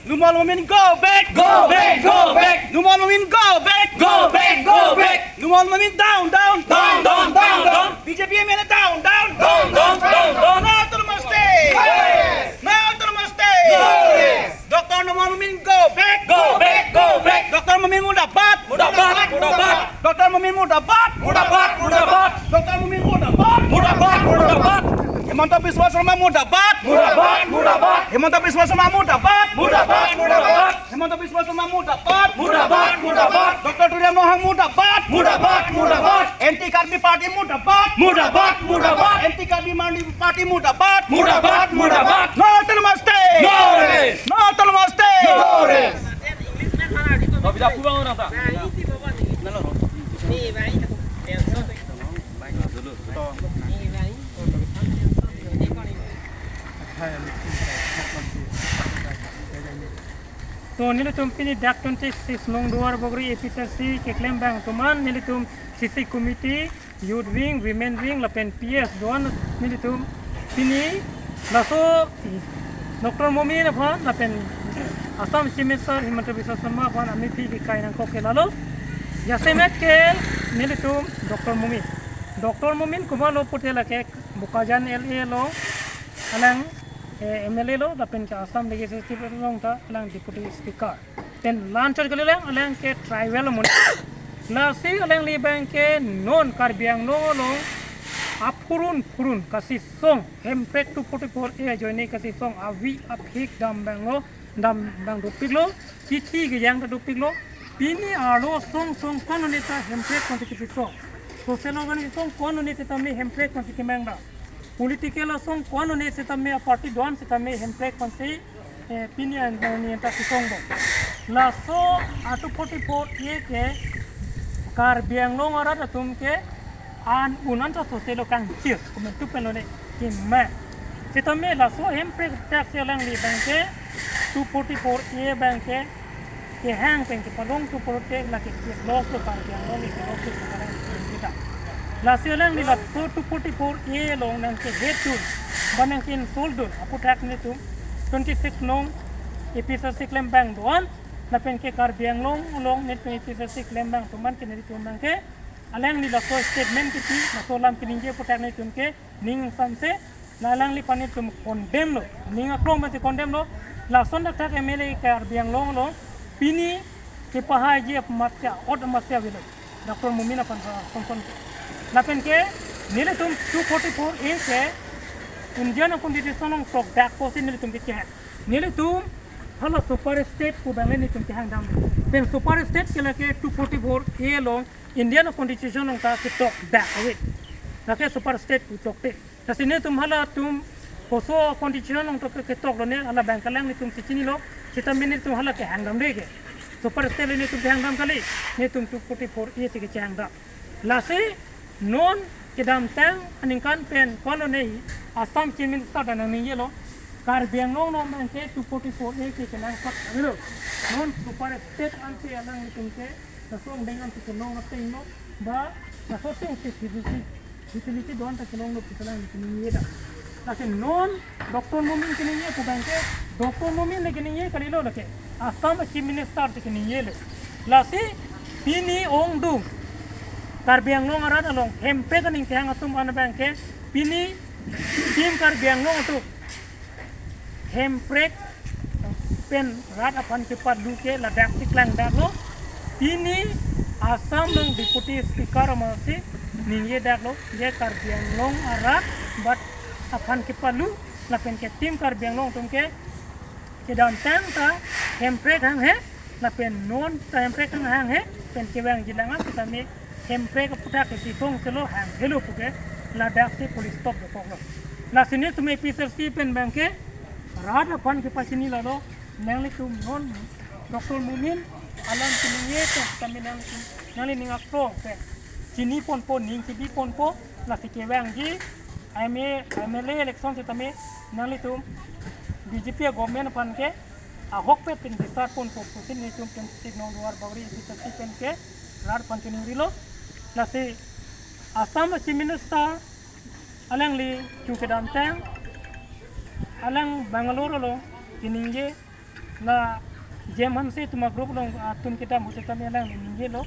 Numal Mamin go back. Go back, go back. Numal Mamin go back. Go back, go back. Numal Mamin down. Down, down, down, down. BJP ML down. Down, down, down. Now namaste. Now namaste. Dr. Numal Mamin go back. Go back, go back. Dr. Mamin mudabat. Mudabat, mudabat. Dr. Mamin mudabat. Mudabat, mudabat. Dr. Mamin mudabat. Mudabat, mudabat. Hemanta Biswa Sarma mudabat. Mudabat, mudabat. Hemanta Biswa Sarma mudabat. Mudabat, mudabat. Hemanta Biswa Sarma mudabat. Mudabat, mudabat. Dr. Turiam Nohang mudabat. Mudabat, mudabat. Anti Karbi Party mudabat. Mudabat, mudabat. Anti Karbi Mandi Party mudabat. Mudabat, mudabat. No namaste. No rest. No namaste. No rest. Bisa pulang orang tak? तो नीलुम पिनी डाक 26 नोंग दुआर बगरी APSC के क्लेम बैंक तुमान नीलुम CC committee youth wing women wing लपेन पीएस दोन नीलुम पिनी लासो डॉक्टर मोमी ने भान लपेन असम सिमेसर हिमंत बिस्वा शर्मा भान अमी पी की कायना को के लालो यासेमेट के नीलुम डॉक्टर मोमी Khumalo पुटेला K बुकाजान LA low Alang MLA lo dapen ke Assam legislative long ta alang deputy speaker ten lancar kali lang alang ke tribal mon lasi alang li bang ke non karbiang no lo apurun kasi song hempek tu poti por join kasi song avi aphik dam bang lo dam bang dupik lo kiti ke yang ta dupik lo pini aro song kon ni ta hempek kon ti song social organization kon ni ta me hempek kon ti mang da Political song kau ni setame party doan setame hemplek pansi pinian ni entah kisong bo. Laso atu 44 ye ke kar biang long orang atum ke an unan ta sosial kang cier komentu pelone kimme. Setame laso hemplek tax yang li banke 244 ye banke ke hang banke palong 244 lagi loss to kar biang long ni loss to sekarang kita. Last year lang nila 244 A long nang ke head tool banang kin soldul apu track ni tu 26 nong episode claim bank doan na pen ke kar biang long net episode claim bank tu man ke ni tu man ke alang nila so statement ki ti na so lam kininje pu track ni tu ke ning samse na alang li panit tu condemn lo ning aklong ma ti condemn lo la son da track MLA kar biang long pini ke pahaji matya od matya bilo Dr. Mumina pan kon Lapen ke nilai tum 244 inch ke Indian constitution ng talk back post nilai tum ke nilai tum halo super state ko bang nilai tum ke hang dam pen super state ke lake 244 a long Indian constitution ng ta ke talk back away lake super state ko talk te kasi nilai tum hala tum poso constitution ng ke talk lo ne ala bank lang nilai tum sichini lo kita nilai tum hala ke hang dam de ke super state nilai tum ke hang dam kali nilai tum 244 a ke hang dam lase non kedam tang aningkan pen kono nei Assam chief minister dan ni yelo kar biang no man ke 244 ne ke kenang pat lo non super state anti alang itunke tasong dengan tukulong na tingo ba tasong utility don ta kilong no pitalang ni yeda kasi non Dr. Mumin kiniye ko banke Dr. Mumin ne kiniye kalilo lake Assam chief minister te kiniye le lasi pini ongdu kar biang long aran along hempe kan ing kehang atum ana bangke pini tim kar biang long tu hemprek pen rat apan cepat duke la dak siklang dak lo pini Assam long deputy speaker amasi ninye dak lo ye kar biang long arat but apan cepat lu la pen ke tim kar biang long tum ke dan tang ta hemprek hang he la pen non ta hemprek hang he pen ke bang jilangan kita me hemprek putra ke song selo hang hello puke la dak se police stop ko lo la sini tu me pisar si pen bangke rada pan ke pasini la lo nang tu non Dr. Mumin alam kiniye to kami nang ninga pro pe sini pon ning sini pon la ke bang ji MLA election se tame nang tu BJP government pan ke ahok pe pin besar pon pusin ni tum pen signal luar bagri pisar si pen ke rad pancuni rilo nasi Assam chief minister alang li cuke dantang alang Bangalore lo kininge la jeman se tuma group long tum kita mu kita melang ni lo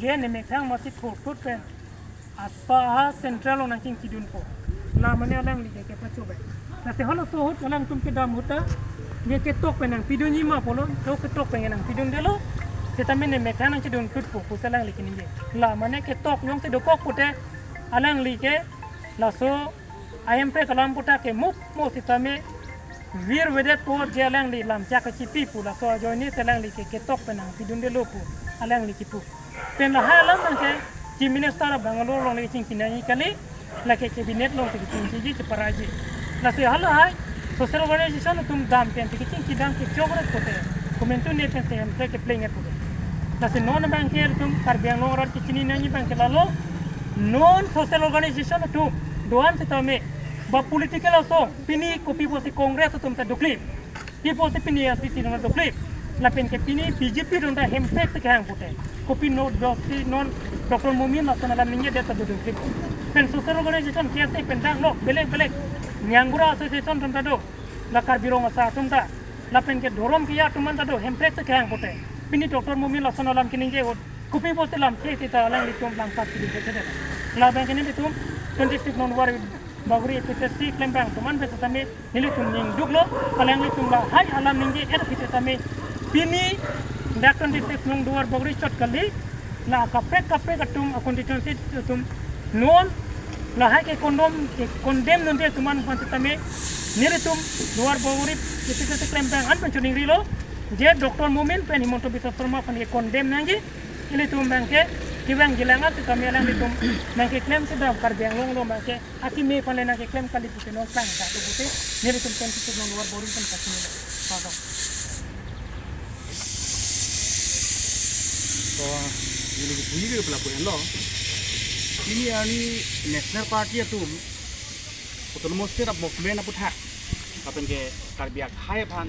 je ne me thang ma sit phut phut pen apa central long nangking kidun po la mane lang li ke pa chobe na te holo so hut lang tum kita muta ye ke tok pen nang pidun ni ma polo to ke tok pen nang pidun de lo se tamen ne me thang nang kidun phut po ku salang li kini je la mane ke tok yong te do kok pute alang li ke la so ayam pe kalam puta ke mup mo si tame vir vedet po jalang li lam chaka chipi pu la so joni salang li ke tok penang pidun de lopu alang li ki pu pen la halam nang ke chi minister bangalore long li ching kinai kali la ke cabinet long ke ching ji chi paraji la se hala hai social organization tum dam pen ke ching ki dam ke chogret pote komentu ne pen se am ke playing pote la se non banker tum kar bangalore ro chini nani bank la lo non social organization tum doan se tame ba political aso pini kopi posi congress tum ta duklip pi posi pini asisi na duklip la pen ke pini bjp ronda hempek ke hang pote kopi no dosi non dr mumin nasional ninge deta duklip pen social organization ke se pen dang lo belek belek nyangura association tum ta do la kar birong asa tum ta la pen ke dorom ke ya tum ta do hempek ke hang pote pini dr mumin nasional lam kininge kopi posi lam ke ta lang litum lam ta ki de la bank ni tum 26 non war baguri PSC klembang teman betul kami nilai tumning duglo kalau nilai tumla hai alam ninggi ada kita kami pini dak 26 non duar baguri cot kali la kapek katum constituency tum non la hai ke kondem nanti teman betul kami nilai tum duar baguri PSC klembang an pencuning rilo je Dr. Mumin pen himonto bisa forma pen kondem nangi nilai tum bangke kiwang gilangan tu kami alang ditum nangke claim sudah karbiang long bangke aki me panlena ke claim kali putih non sang tak tu putih ni ditum tentu non luar boring kan kasih ni pada तो ये लोग पूरी के पला पूरे लो ini ani national party atum utol moste rap mokmen aputha kapen ke karbiak hai phan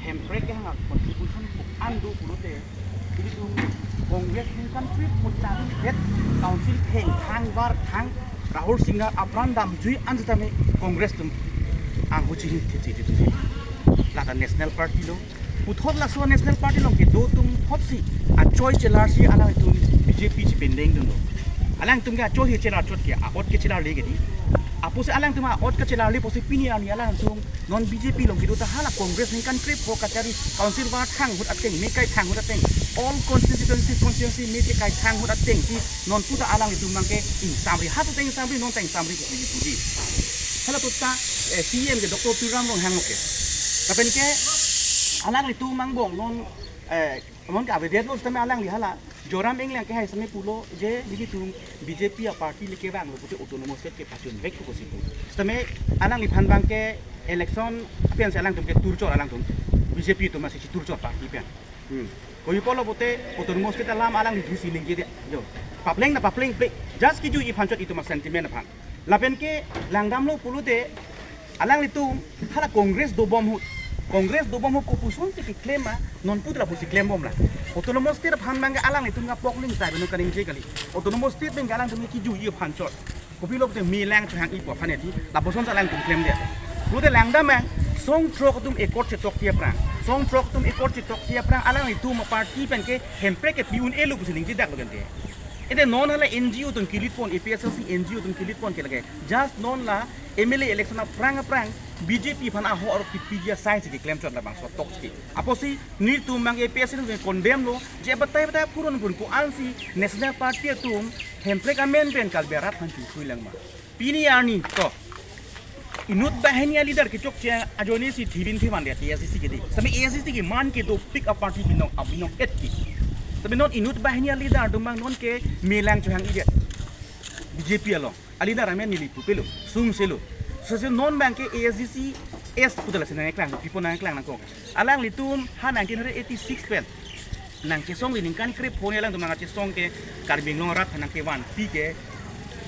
hemprek ke hang contribution andu pulote ini tu Congress in country putang het council peng thang war thang Rahul Singha apran dam jui anjatame Congress tum anguchi ti la national party lo puthot la so national party lo ke do tum hopsi a choice chelar si ala tum BJP chi pending dum lo alang tum ga choice chelar chot ke ot ke chelar le ge di apose alang tum ot ke chelar le pose pini ani alang tum non BJP lo ke do ta hala Congress in country po kachari council war thang hut ateng me kai thang hut ateng all constituency me kai thang hut ateng ti non puta alang tum mangke in samri hat teng samri non teng samri ko ji hala putta CM ke Dr. Piram long hang oke kapen ke alang itu mangbong non mon ka vedet lo stame alang li hala joram englang ke hai same pulo je digi tum BJP a party li ke bang lo pute autonomous state ke pachun vek ko sipu stame alang li phan bang ke election pen se alang tum ke turchor alang tum BJP to masih turchor party pen koi polo pute autonomous state alam alang li dusi ning ke yo papleng na papleng play just ki ju I phanchot itu mas sentiment phan lapen ke langdam lo pulo te alang li tum hala congress do bom hut Congress do bom ko pusun si claim non putra pusi claim bom la autonomous state phan manga alang itu nga pokling sai beno kaning je kali autonomous state beng alang tum ki ju I phanchot ko pi lok te mi lang thang I po phaneti la boson alang tum claim de lu de lang da mang song trok tum ekot che tok tia prang song trok tum ekot che tok tia prang alang itu ma party pen ke hempre ke piun elu pusiling ji dak lo gante ede non hala NGO tum kilit pon APSLC NGO tum kilit pon ke lage just non la MLA election na prang BJP phan a ho or PPG science ke claim chot la bang so tok ki aposi ni tu mang APSC ke condemn lo je batai puron pun ko ansi national party tum hemplek amendment kal berat han tu suilang ma pini ani to inut bahania leader ke chok che ajoni si thirin thi man de ASC ke di sami ASC ki man ke do pick up party binong abinong et ki tapi non inut bahania leader dumang non ke melang chhang ide BJP alo alida ramen nili pupelo sung selo so non bank ke ASDC S putala senang eklang people nang eklang nang ko alang litum ha 1986 pen nang ke song lining kan krip phone lang tumang ke song ke karbing long rat nang ke wan pi ke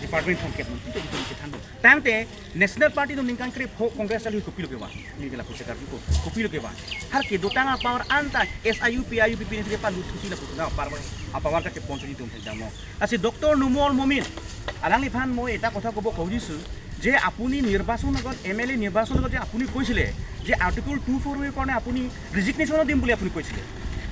department from ke itu ke thando tangte national party tum ning kan krip congress ali kopilo ke wan ni ke la puse kar ko kopilo ke wan har ke dotang power anta SIU PIU PPN ke pa lutusi la putuna parwa apa warta ke poncho ni tum jamo asi Dr. Numol Mumin alang li phan mo eta kotha ko bo kaujisu যে আপুনি নিৰ্বাচন আগত MLA নিৰ্বাচন আগত যে আপুনি কৈছিলে যে আৰ্টিকল 240 কাৰণে আপুনি ৰিজিগনেশ্যনো দিম বুলি আপুনি কৈছিলে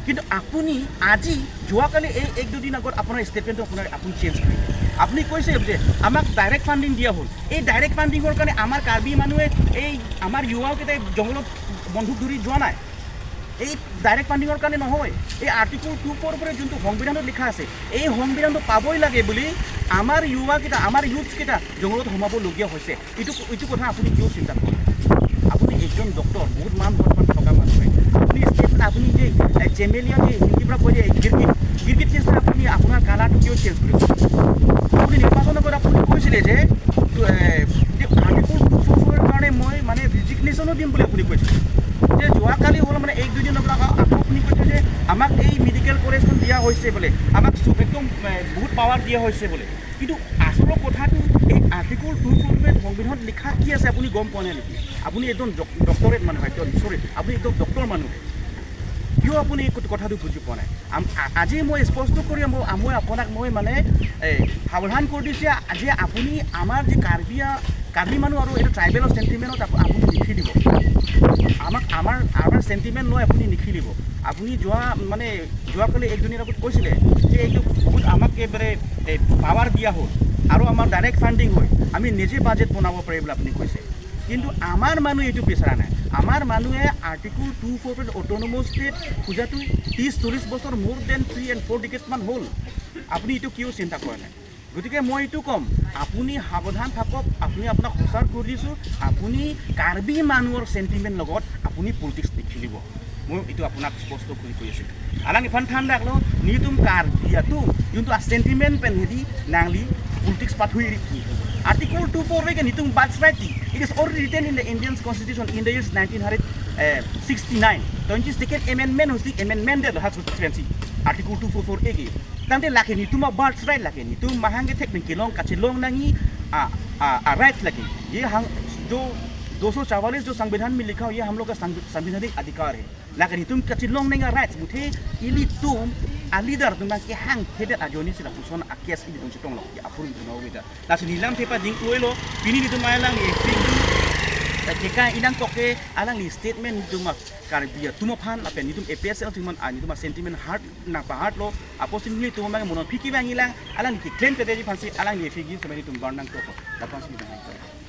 কিন্তু আপুনি আজি যোৱাকালি এই 1-2 দিন আগত আপোনাৰ ষ্টেটমেণ্টটো আপুনি চেঞ্জ কৰিলে আপুনি কৈছে যে আমাক ডাইৰেক্ট ফাণ্ডিং দিয়া হ'ল এই ডাইৰেক্ট ফাণ্ডিঙৰ কাৰণে আমাৰ কাৰ্বি মানুহে এই আমাৰ যুৱককেইটাই জংঘলত বন্ধুক ধৰি যোৱা নাই এই ডাইৰেক্ট ফাণ্ডিঙৰ কাৰণে নহয় এই আৰ্টিকল 240 যোনটো সংবিধানত লিখা আছে এই সংবিধানটো পাবই লাগে বুলি আমাৰ যুৱককেইটা আমাৰ ইউথকেইটা জংঘলত সোমাবলগীয়া হৈছে এইটো কথা আপুনি কিয় চিন্তা কৰে আপুনি একজন ডক্টৰ বহুত মান সন্মান থকা মানুহে আপুনি ষ্টেটমেণ্ট আপুনি যে জেমেলিয়া যে হিন্দীৰ পৰা কৈ যে গিৰগিট কেছটো আপুনি আপোনাৰ কালাৰটো কিয় চেঞ্জ কৰিব আপুনি নিৰ্বাচন আগত আপুনি কৈছিলে যে আৰ্টিকল 240 কাৰণে মই মানে ৰিজিগনেশ্যনো দিম বুলি আপুনি কৈছিলে যে যোৱাকালি হ'ল মানে 1-2 দিন আগত আকৌ আপুনি কৈছে যে আমাক এই মেডিকেল কলেজখন দিয়া হৈছে বোলে আমাক একদম বহুত পাৱাৰ দিয়া হৈছে বোলে কিন্তু আচল কথাটো এই আৰ্টিকল 240 সংবিধানত লিখা কি আছে আপুনি গম পোৱা নাই নেকি আপুনি একদম ডক্টৰেট মানুহ চৰি আপুনি একদম ডক্টৰ মানুহ কিয় আপুনি এই কথাটো বুজি পোৱা নাই আজি মই স্পষ্ট কৰি মই আপোনাক মই মানে সাৱধান কৰি দিছে যে আপুনি আমাৰ যে কাৰ্বি মানুহ আৰু এইটো ট্ৰাইবেলৰ চেণ্টিমেণ্টত আপুনি লিখি দিব আমাৰ চেণ্টিমেণ্ট লৈ আপুনি লিখি দিব আপুনি যোৱাকালি 1 দিনৰ আগত কৈছিলে যে এইটো বহুত আমাক একেবাৰে পাৱাৰ দিয়া হ'ল আৰু আমাৰ ডাইৰেক্ট ফাণ্ডিং হয় আমি নিজে বাজেট বনাব পাৰি বুলি আপুনি কৈছে কিন্তু আমাৰ মানুহে এইটো বিচৰা নাই আমাৰ মানুহে আৰ্টিকল 240 অট'নমাছ ষ্টেট খোজাটো 30-40 বছৰ মোৰ দেন 3 and 4 ডিকেডমান হ'ল আপুনি এইটো কিয় চিন্তা কৰা নাই গতিকে মই এইটো ক'ম আপুনি সাৱধান থাকক আপুনি আপোনাক সঁচাৰ কৰি দিছোঁ আপুনি কাৰ্বি মানুহৰ চেণ্টিমেণ্ট লগত আপুনি পলিটিক্স নিখেলিব মই এইটো আপোনাক স্পষ্ট কৰি কৈ আছোঁ আলাং ইফান ঠান ৰাখলো নিতুম কাৰ্বিয়াটো যোনটো sentiment পেনহেদি Nangli politics পাথুই Article 240 ke nitung birthright it is already written in the Indian Constitution in the years 1969 22nd amendment was the amendment that has constituency Article 244 ke tante laki nitung birthright laki nitung mahangge teknik kilong kacilong nangi right laki ये हम जो 244 जो संविधान में लिखा हो ये हम लोग का संवैधानिक अधिकार है लेकिन तुम कचिलोंग नहीं राइट्स मुझे इली तुम alidar tumbang ke hang hedet ajoni sila puson akias ini tuh cetong lo ya apun itu mau beda nasi nilam tepa ding lo pini itu malang ye figu jika inang toke alang li statement itu mak karbia tumo pan apa ni tum EPSL tuman ani tuh sentiment heart na heart lo apos ini tuh mang monon piki bang ilang alang ki claim ke dari fansi alang ye figi sebenarnya tuh barnang toko dapat sih